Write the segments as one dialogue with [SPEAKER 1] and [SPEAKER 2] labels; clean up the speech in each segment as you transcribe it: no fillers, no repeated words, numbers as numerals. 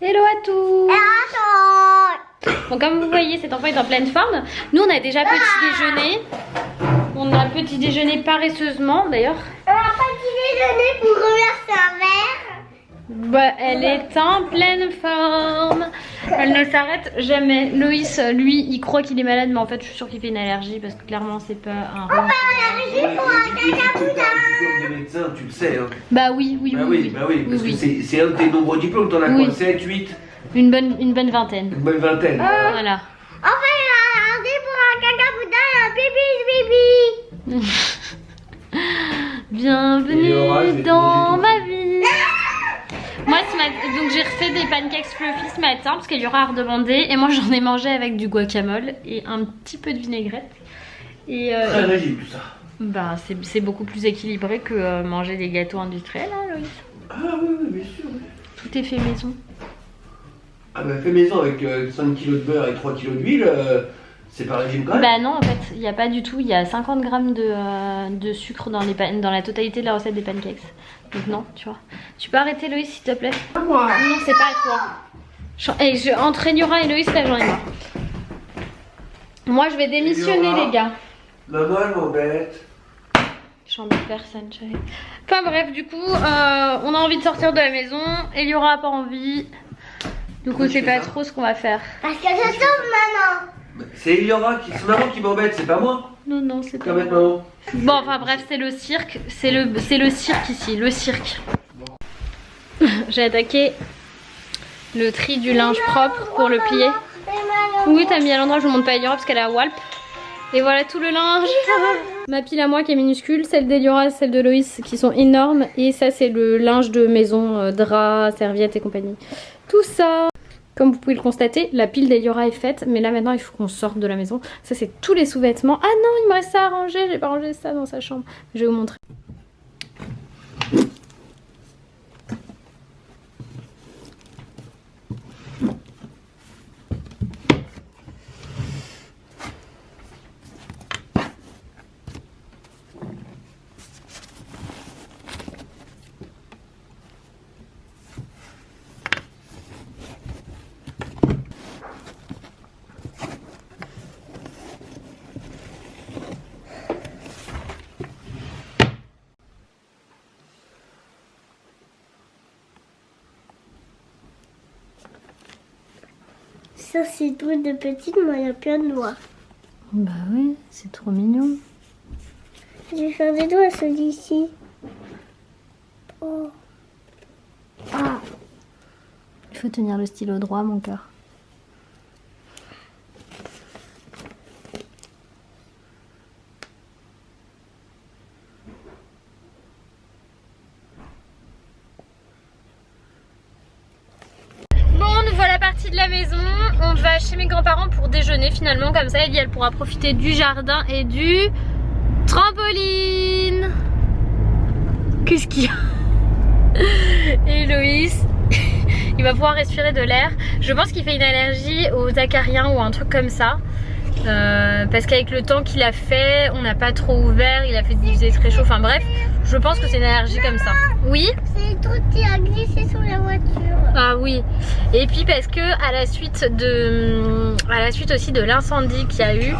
[SPEAKER 1] Hello à tous. Bon, comme vous voyez, cet enfant est en pleine forme. Nous, on a déjà petit déjeuner. On a petit déjeuner paresseusement d'ailleurs.
[SPEAKER 2] On a petit déjeuner pour reverser un verre.
[SPEAKER 1] Bah, elle est en pleine forme. Elle ne s'arrête jamais. Loïs, lui, il croit qu'il est malade, mais en fait, je suis sûre qu'il fait une allergie parce que clairement, c'est pas un rhume.
[SPEAKER 2] Allergie pour un caca-boudin.
[SPEAKER 3] De médecin, tu le sais. Hein.
[SPEAKER 1] Bah oui, oui,
[SPEAKER 3] Bah
[SPEAKER 1] oui.
[SPEAKER 3] oui, parce
[SPEAKER 1] Oui,
[SPEAKER 3] que c'est un de tes nombreux diplômes. T'en as
[SPEAKER 1] Oui.
[SPEAKER 3] quoi, 7, 8,
[SPEAKER 1] Une bonne vingtaine.
[SPEAKER 3] une bonne vingtaine.
[SPEAKER 1] Voilà.
[SPEAKER 2] Enfin, il a allergie pour un caca-boudin et un pipi.
[SPEAKER 1] Bienvenue
[SPEAKER 3] Et Laura, je vais te
[SPEAKER 1] dans
[SPEAKER 3] manger
[SPEAKER 1] ma vie. Moi, donc j'ai refait des pancakes fluffy ce matin parce qu'Eliora a redemandé et moi j'en ai mangé avec du guacamole et un petit peu de vinaigrette. Et
[SPEAKER 3] Très régime tout ça.
[SPEAKER 1] bah c'est beaucoup plus équilibré que manger des gâteaux industriels, hein, Loïs.
[SPEAKER 3] Ah oui, bien sûr. Oui.
[SPEAKER 1] Tout est fait maison.
[SPEAKER 3] Ah bah fais maison avec 5 kg de beurre et 3 kg d'huile, c'est pas régime quand même.
[SPEAKER 1] Bah non, en fait, il n'y a pas du tout. Il y a 50 grammes de sucre dans la totalité de la recette des pancakes. Donc non, tu vois. Tu peux arrêter Loïs s'il te plaît?
[SPEAKER 3] Moi.
[SPEAKER 1] Non, c'est pas à toi. Entre Eliora et Loïs, là j'en ai marre. Moi je vais démissionner
[SPEAKER 3] Eliora.
[SPEAKER 1] les gars.
[SPEAKER 3] Maman elle m'embête.
[SPEAKER 1] J'embête personne, chérie. Enfin bref, du coup, on a envie de sortir de la maison. Eliora a pas envie. Du coup,
[SPEAKER 3] Oui,
[SPEAKER 1] je sais
[SPEAKER 3] je
[SPEAKER 1] pas
[SPEAKER 3] fais ça.
[SPEAKER 1] trop ce qu'on va faire.
[SPEAKER 2] Parce que je sauve maman.
[SPEAKER 3] C'est Eliora, c'est maman qui m'embête, c'est pas moi.
[SPEAKER 1] Non, c'est pas.
[SPEAKER 3] Qu'à mettre maman.
[SPEAKER 1] Bon, enfin bref, c'est le cirque. C'est le cirque ici, le cirque. J'ai attaqué le tri du linge propre pour le plier. Oui, t'as mis à l'endroit, je vous montre pas Eliora parce qu'elle est à Walp. Et voilà tout le linge. Ma pile à moi qui est minuscule, celle d'Eliora, celle de Loïs qui sont énormes. Et ça, c'est le linge de maison, draps, serviettes et compagnie. Tout ça. Comme vous pouvez le constater, la pile d'Eliora est faite. Mais là maintenant, il faut qu'on sorte de la maison. Ça, c'est tous les sous-vêtements. Ah non, il me reste ça à ranger. J'ai pas rangé ça dans sa chambre. Je vais vous montrer.
[SPEAKER 2] Ça, c'est tout de petite, mais il y a plein de doigts.
[SPEAKER 1] Bah oui, c'est trop mignon.
[SPEAKER 2] Je vais faire des doigts à celui-ci. Oh. Ah.
[SPEAKER 1] Il faut tenir le stylo droit, mon cœur. Bon, nous voilà partis de la maison. On va chez mes grands-parents pour déjeuner finalement. Comme ça, Ellie, elle pourra profiter du jardin et du trampoline. Qu'est-ce qu'il y a? Et Loïs, il va pouvoir respirer de l'air. Je pense qu'il fait une allergie aux acariens ou un truc comme ça. Parce qu'avec le temps qu'il a fait, on n'a pas trop ouvert, il faisait très chaud. Enfin bref, je pense que c'est une allergie comme ça. Oui?
[SPEAKER 2] C'est le truc qui a glissé sur la voiture.
[SPEAKER 1] Ah oui. Et puis parce que à la suite aussi de l'incendie qu'il y a eu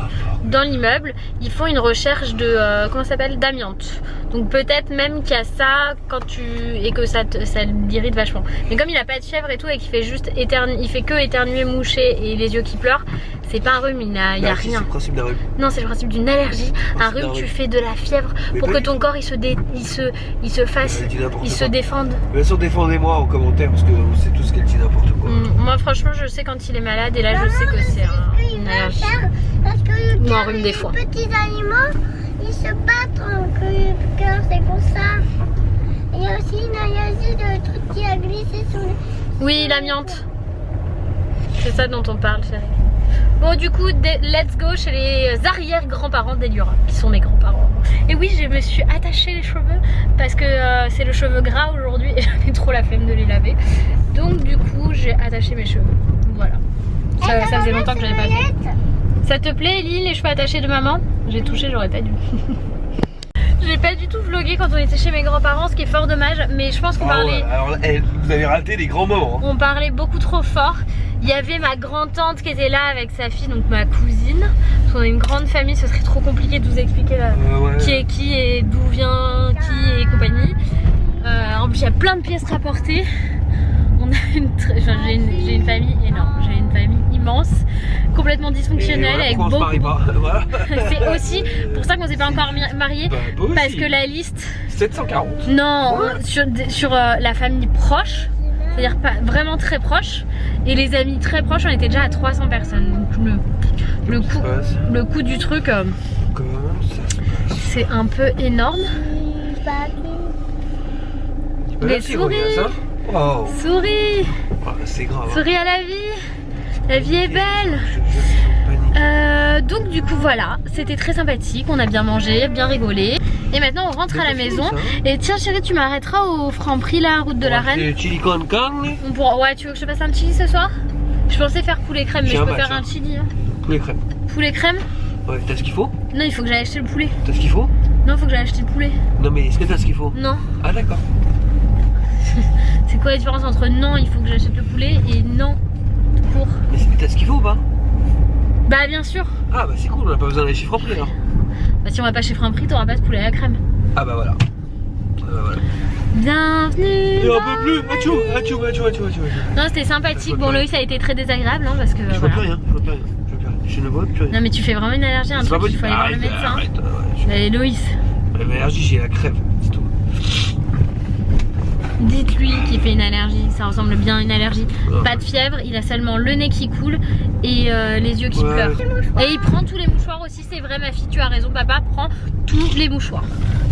[SPEAKER 1] dans l'immeuble, ils font une recherche de comment ça s'appelle, d'amiante. Donc peut-être même qu'il y a ça et que ça l'irrite vachement. Mais comme il a pas de fièvre et tout et qu'il fait juste il fait que éternuer, moucher et les yeux qui pleurent, c'est pas un rhume, il y a rien.
[SPEAKER 3] C'est le principe d'un rhume.
[SPEAKER 1] Non, c'est le principe d'une allergie. Un rhume, tu fais de la fièvre
[SPEAKER 3] Mais
[SPEAKER 1] pour
[SPEAKER 3] pas
[SPEAKER 1] que
[SPEAKER 3] du
[SPEAKER 1] ton
[SPEAKER 3] tout.
[SPEAKER 1] corps il se fasse,
[SPEAKER 3] Elle dit n'importe
[SPEAKER 1] il se
[SPEAKER 3] quoi.
[SPEAKER 1] défende.
[SPEAKER 3] Bien sûr, défendez-moi en commentaire parce que c'est tout ce qu'elle dit n'importe quoi.
[SPEAKER 1] Moi franchement je sais quand il est malade et là je sais que c'est une allergie.
[SPEAKER 2] Parce que
[SPEAKER 1] Ou un rhume des fois.
[SPEAKER 2] les petits animaux, ils se battent en cœur, c'est pour ça. Il y a aussi une allergie de truc qui a glissé sur le...
[SPEAKER 1] Oui, l'amiante. C'est ça dont on parle, chérie. Bon, du coup, let's go chez les arrière-grands-parents d'Eliora, qui sont mes grands-parents. Et oui, je me suis attaché les cheveux parce que c'est le cheveu gras aujourd'hui et j'avais trop la flemme de les laver. Donc, du coup, j'ai attaché mes cheveux. Voilà. Ça faisait longtemps que je n'avais pas fait. Ça te plaît, Ellie, les cheveux attachés de maman? J'ai touché, j'aurais pas dû. J'ai j'ai pas du tout vlogué quand on était chez mes grands-parents, ce qui est fort dommage, mais je pense qu'on parlait...
[SPEAKER 3] Ouais, alors vous avez raté les grands moments.
[SPEAKER 1] On parlait beaucoup trop fort. Il y avait ma grand-tante qui était là avec sa fille, donc ma cousine. Parce qu'on a une grande famille, ce serait trop compliqué de vous expliquer là, qui est qui et d'où vient qui et compagnie. En plus, il y a plein de pièces rapportées. On a j'ai une famille énorme, j'ai une famille immense, complètement dysfonctionnelle,
[SPEAKER 3] voilà,
[SPEAKER 1] avec
[SPEAKER 3] beaucoup. On se marie pas. Voilà.
[SPEAKER 1] C'est aussi pour ça qu'on s'est pas encore mariés, parce que la liste
[SPEAKER 3] 740.
[SPEAKER 1] Non, sur la famille proche, c'est-à-dire pas vraiment très proche, et les amis très proches, on était déjà à 300 personnes. Donc le coût du truc, c'est un peu énorme. Les souris.
[SPEAKER 3] Wow.
[SPEAKER 1] Souris.
[SPEAKER 3] Oh, c'est grave.
[SPEAKER 1] Souris à la vie. La vie est belle. Donc du coup voilà, c'était très sympathique, on a bien mangé, bien rigolé. Et maintenant on rentre à la maison. Et tiens chérie, tu m'arrêteras au Franprix là, route de la Reine.
[SPEAKER 3] Chili con carne.
[SPEAKER 1] Ouais, tu veux que je te fasse un chili ce soir? Je pensais faire poulet crème, mais je peux faire un chili. Hein.
[SPEAKER 3] Poulet crème.
[SPEAKER 1] Poulet crème?
[SPEAKER 3] Ouais, t'as ce qu'il faut?
[SPEAKER 1] Non, il faut que j'aille acheter le poulet.
[SPEAKER 3] T'as ce qu'il faut?
[SPEAKER 1] Non, il faut que j'aille acheter le poulet.
[SPEAKER 3] Non mais est-ce que t'as ce qu'il faut?
[SPEAKER 1] Non.
[SPEAKER 3] Ah d'accord.
[SPEAKER 1] C'est quoi la différence entre non, il faut que j'achète le poulet et non, tout court?
[SPEAKER 3] Mais t'as ce qu'il faut ou pas?
[SPEAKER 1] Bah bien sûr.
[SPEAKER 3] Ah bah c'est cool, on a pas besoin d'aller chez Franprix alors.
[SPEAKER 1] Bah si on va pas chez Franprix, t'auras pas de poulet à la crème.
[SPEAKER 3] Ah bah voilà. Ah bah voilà.
[SPEAKER 1] Bienvenue.
[SPEAKER 3] Et un peu plus, achou.
[SPEAKER 1] Non, c'était sympathique. Bon, Loïs a été très désagréable, hein, parce que.
[SPEAKER 3] Je vois plus rien, je ne vois plus rien.
[SPEAKER 1] Non, mais tu fais vraiment une allergie à un truc, il faut aller voir le médecin.
[SPEAKER 3] Arrête.
[SPEAKER 1] Allez, Loïs.
[SPEAKER 3] J'ai une allergie, j'ai la crève, c'est tout.
[SPEAKER 1] Dites-lui qu'il fait une allergie, ça ressemble bien à une allergie. Pas de fièvre, il a seulement le nez qui coule et les yeux qui pleurent. Et il prend tous les mouchoirs aussi, c'est vrai ma fille, tu as raison, papa prend tous les mouchoirs.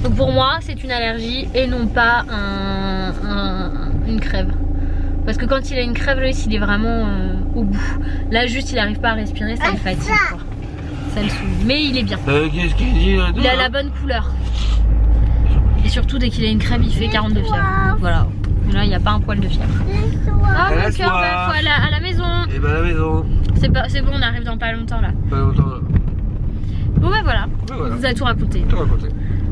[SPEAKER 1] Donc pour moi, c'est une allergie et non pas une crève. Parce que quand il a une crève, Loïs, il est vraiment au bout. Là, juste, il n'arrive pas à respirer, ça le fatigue, quoi. Ça le saoule. Mais il est bien.
[SPEAKER 3] Qu'est-ce qu'il dit là?
[SPEAKER 1] Il a la bonne couleur. Et surtout, dès qu'il a une crève, il fait 40 de fièvre. Donc voilà. Là, il n'y a pas un poil de fièvre. Ah, mon cœur, bah, faut aller à la maison.
[SPEAKER 3] Et bah, à la maison.
[SPEAKER 1] C'est bon, on arrive dans pas longtemps là.
[SPEAKER 3] Pas longtemps là.
[SPEAKER 1] Bon, bah voilà.
[SPEAKER 3] Ouais, voilà.
[SPEAKER 1] On vous a tout raconté.
[SPEAKER 3] Tout raconté.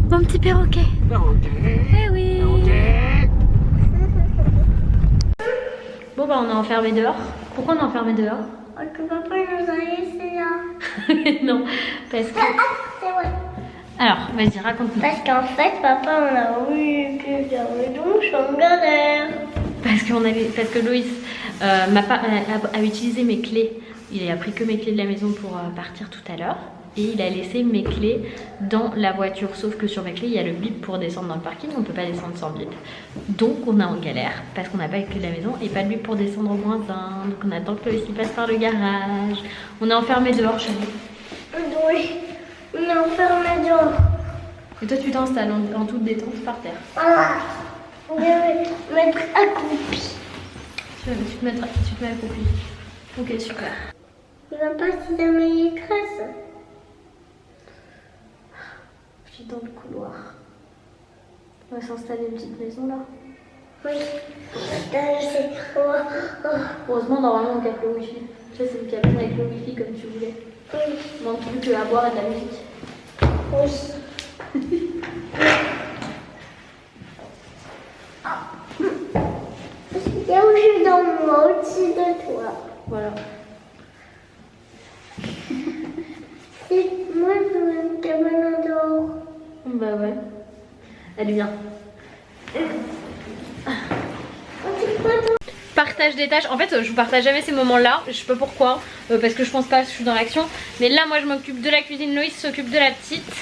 [SPEAKER 1] Mon petit perroquet.
[SPEAKER 3] Perroquet.
[SPEAKER 1] Eh oui. Bon, bah, on est enfermé dehors. Pourquoi on est enfermé dehors?
[SPEAKER 2] Parce que papa nous a laissé là.
[SPEAKER 1] Non, parce que.
[SPEAKER 2] C'est vrai.
[SPEAKER 1] Alors, vas-y, raconte-nous.
[SPEAKER 2] Parce qu'en fait, papa, on a voulu que dans le don, je suis en galère.
[SPEAKER 1] Parce que Loïs a utilisé mes clés. Il a pris que mes clés de la maison pour partir tout à l'heure. Et il a laissé mes clés dans la voiture. Sauf que sur mes clés, il y a le bip pour descendre dans le parking. On ne peut pas descendre sans bip. Donc, on est en galère parce qu'on n'a pas les clés de la maison et pas de bip pour descendre au -1. Donc, on attend que Loïs passe par le garage. On est enfermé dehors, chérie.
[SPEAKER 2] Oui. On est enfermé dehors.
[SPEAKER 1] Et toi, tu t'installes en toute détente par terre.
[SPEAKER 2] Ah, je vais mettre accroupi.
[SPEAKER 1] Tu te mets accroupi. Ok, super.
[SPEAKER 2] Il va pas si jamais il cresse.
[SPEAKER 1] Je suis dans le couloir. On va s'installer une petite maison là.
[SPEAKER 2] Oui.
[SPEAKER 1] Heureusement, normalement, on capte le wifi. Tu sais, c'est une cabine avec le wifi comme tu voulais.
[SPEAKER 2] Oui.
[SPEAKER 1] Il manque plus que à boire et de la musique.
[SPEAKER 2] Oui. Il y a où je suis dans moi, au-dessus de toi.
[SPEAKER 1] Voilà.
[SPEAKER 2] Moi, je veux une cabane en dehors.
[SPEAKER 1] Bah ouais. Allez, viens. Partage des tâches. En fait, je vous partage jamais ces moments-là. Je sais pas pourquoi. Parce que je pense pas que je suis dans l'action. Mais là, moi, je m'occupe de la cuisine. Loïs s'occupe de la petite.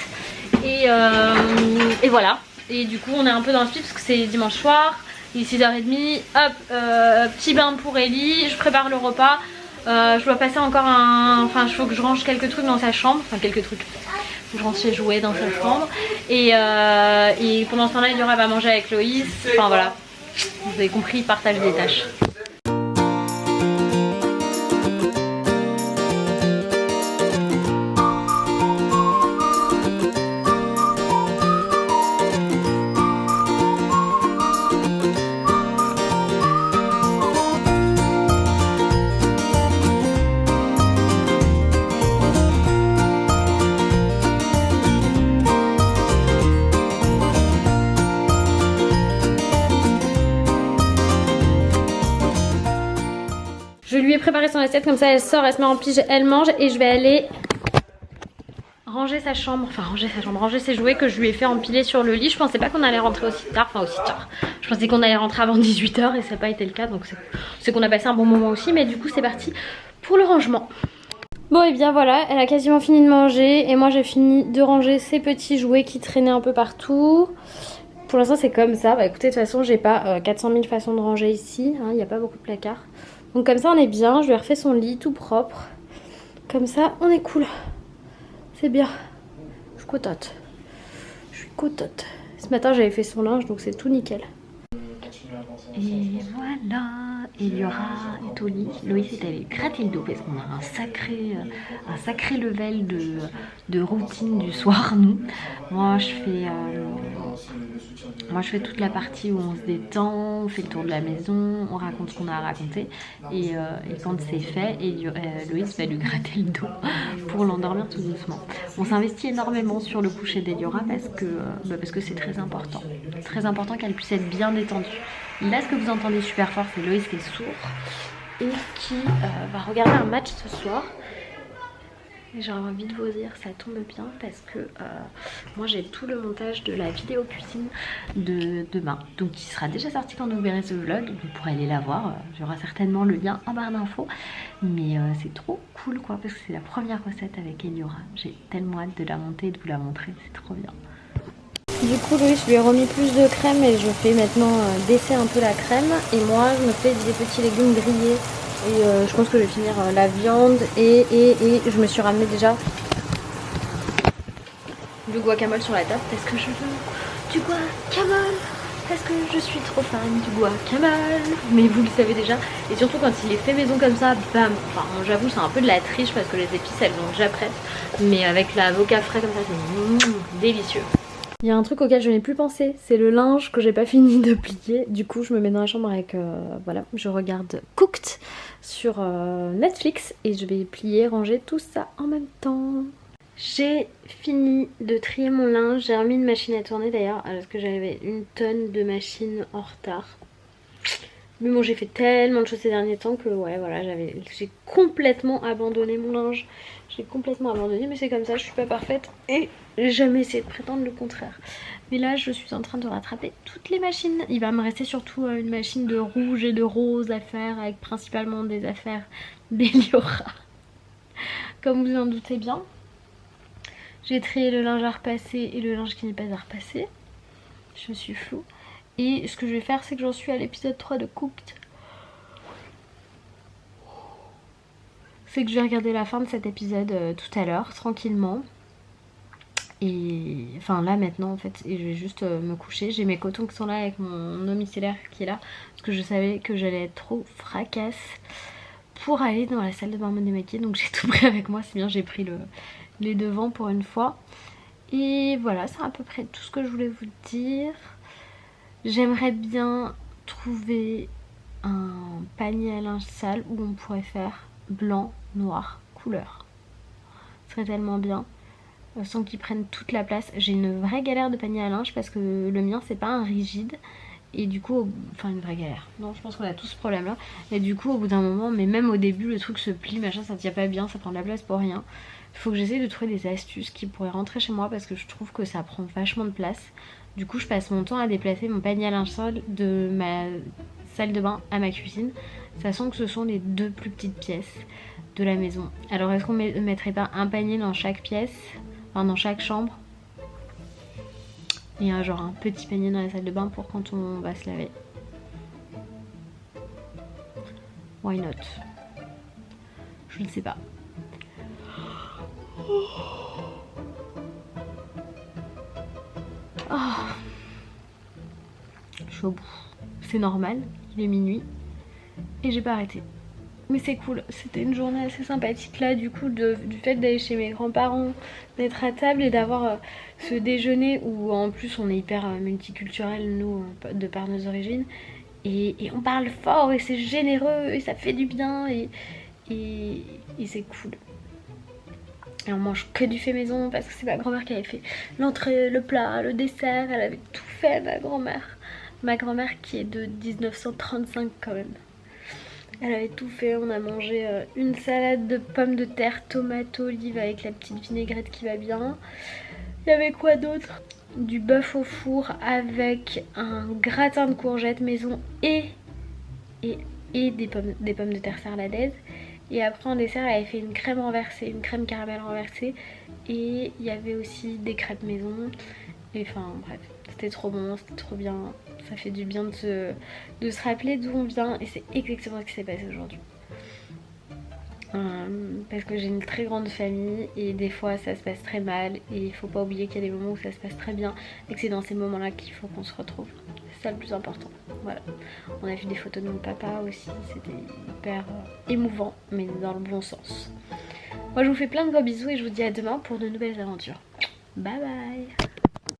[SPEAKER 1] Et voilà. Et du coup, on est un peu dans le speed parce que c'est dimanche soir. Il est 6h30. Hop, petit bain pour Ellie. Je prépare le repas. Je dois passer encore Enfin, il faut que je range quelques trucs dans sa chambre. Enfin, quelques trucs. Faut que je range ses jouets dans sa chambre. Et pendant ce temps-là, Yura va manger avec Loïs. Enfin, voilà. Vous avez compris, partage des tâches. Je lui ai préparé son assiette, comme ça elle sort, elle se met en pige, elle mange et je vais aller ranger sa chambre, ranger ses jouets que je lui ai fait empiler sur le lit. Je pensais pas qu'on allait rentrer aussi tard, je pensais qu'on allait rentrer avant 18 h et ça n'a pas été le cas, donc c'est qu'on a passé un bon moment aussi, mais du coup c'est parti pour le rangement. Bon et bien voilà, elle a quasiment fini de manger et moi j'ai fini de ranger ces petits jouets qui traînaient un peu partout. Pour l'instant c'est comme ça, bah écoutez de toute façon j'ai pas 400 000 façons de ranger ici, il n'y a pas beaucoup de placards. Donc comme ça on est bien, je lui ai refait son lit tout propre, comme ça on est cool. C'est bien. Je suis contente. Je suis contente. Ce matin, j'avais fait son linge, donc c'est tout nickel. Et voilà, Eliora est au lit. Loïs est allé gratter le dos parce qu'on a un sacré level de routine du soir, nous. Moi, je fais toute la partie où on se détend, on fait le tour de la maison, on raconte ce qu'on a à raconter. Et quand c'est fait, Loïs va lui gratter le dos pour l'endormir tout doucement. On s'investit énormément sur le coucher d'Eliora parce que c'est très important. Très important qu'elle puisse être bien détendue. Là, ce que vous entendez super fort, c'est Loïs qui est sourd et qui va regarder un match ce soir. Et j'aurais envie de vous dire, ça tombe bien parce que moi j'ai tout le montage de la vidéo cuisine de demain. Donc qui sera déjà sorti quand vous verrez ce vlog. Vous pourrez aller la voir. Il y aura certainement le lien en barre d'infos. Mais c'est trop cool quoi parce que c'est la première recette avec Eliora. J'ai tellement hâte de la monter et de vous la montrer. C'est trop bien. Du coup Loïs, je lui ai remis plus de crème et je fais maintenant baisser un peu la crème. Et moi je me fais des petits légumes grillés. Et je pense que je vais finir la viande et je me suis ramené déjà du guacamole sur la table parce que je veux du guacamole, parce que je suis trop fan du guacamole, mais vous le savez déjà. Et surtout quand il est fait maison comme ça, bam, enfin j'avoue c'est un peu de la triche parce que les épices elles sont déjà prêtes, mais avec l'avocat frais comme ça c'est délicieux. Il y a un truc auquel je n'ai plus pensé, c'est le linge que j'ai pas fini de plier. Du coup je me mets dans la chambre avec, voilà, je regarde Cooked sur Netflix et je vais plier, ranger tout ça en même temps. J'ai fini de trier mon linge, j'ai remis une machine à tourner d'ailleurs parce que j'avais une tonne de machines en retard. Mais bon j'ai fait tellement de choses ces derniers temps que ouais voilà j'ai complètement abandonné mon linge. J'ai complètement abandonné mais c'est comme ça, je suis pas parfaite et j'ai jamais essayé de prétendre le contraire. Mais là je suis en train de rattraper toutes les machines. Il va me rester surtout une machine de rouge et de rose à faire avec principalement des affaires d'Eliora. Comme vous en doutez bien. J'ai trié le linge à repasser et le linge qui n'est pas à repasser. Je suis floue. Et ce que je vais faire c'est que j'en suis à l'épisode 3 de Cooked. C'est que je vais regarder la fin de cet épisode tout à l'heure tranquillement. Et enfin là maintenant en fait, et je vais juste me coucher. J'ai mes cotons qui sont là avec mon eau micellaire qui est là. Parce que je savais que j'allais être trop fracasse pour aller dans la salle de bain me démaquiller. Donc j'ai tout pris avec moi, c'est bien, j'ai pris les devants pour une fois. Et voilà, c'est à peu près tout ce que je voulais vous dire. J'aimerais bien trouver un panier à linge sale où on pourrait faire blanc, noir, couleur. Ce serait tellement bien. Sans qu'ils prennent toute la place. J'ai une vraie galère de panier à linge parce que le mien c'est pas un rigide. Et du coup, enfin une vraie galère. Non, je pense qu'on a tous ce problème là. Et du coup au bout d'un moment, mais même au début le truc se plie, machin, ça tient pas bien, ça prend de la place pour rien. Il faut que j'essaye de trouver des astuces qui pourraient rentrer chez moi parce que je trouve que ça prend vachement de place. Du coup je passe mon temps à déplacer mon panier à linge sale de ma salle de bain à ma cuisine. Sachant que ce sont les deux plus petites pièces de la maison. Alors est-ce qu'on mettrait pas un panier dans chaque pièce, enfin dans chaque chambre, et genre un petit panier dans la salle de bain pour quand on va se laver? Why not? Je ne sais pas. Oh. Je suis au bout. C'est normal, il est minuit et j'ai pas arrêté. Mais c'est cool, c'était une journée assez sympathique là du coup du fait d'aller chez mes grands-parents, d'être à table et d'avoir ce déjeuner où en plus on est hyper multiculturel nous de par nos origines et on parle fort et c'est généreux et ça fait du bien et c'est cool. Et on mange que du fait maison parce que c'est ma grand-mère qui avait fait l'entrée, le plat, le dessert, elle avait tout fait ma grand-mère. Ma grand-mère qui est de 1935 quand même. Elle avait tout fait, on a mangé une salade de pommes de terre, tomates, olives avec la petite vinaigrette qui va bien. Il y avait quoi d'autre? Du bœuf au four avec un gratin de courgettes maison et des pommes de terre sarladaises. Et après en dessert elle avait fait une crème renversée, une crème caramel renversée. Et il y avait aussi des crêpes maison. Et enfin bref, c'était trop bon, c'était trop bien. Ça fait du bien de se rappeler d'où on vient. Et c'est exactement ce qui s'est passé aujourd'hui. Parce que j'ai une très grande famille et des fois ça se passe très mal. Et il faut pas oublier qu'il y a des moments où ça se passe très bien. Et que c'est dans ces moments là qu'il faut qu'on se retrouve. C'est ça le plus important. Voilà. On a vu des photos de mon papa aussi. C'était hyper émouvant, mais dans le bon sens. Moi je vous fais plein de gros bisous et je vous dis à demain pour de nouvelles aventures. Bye bye.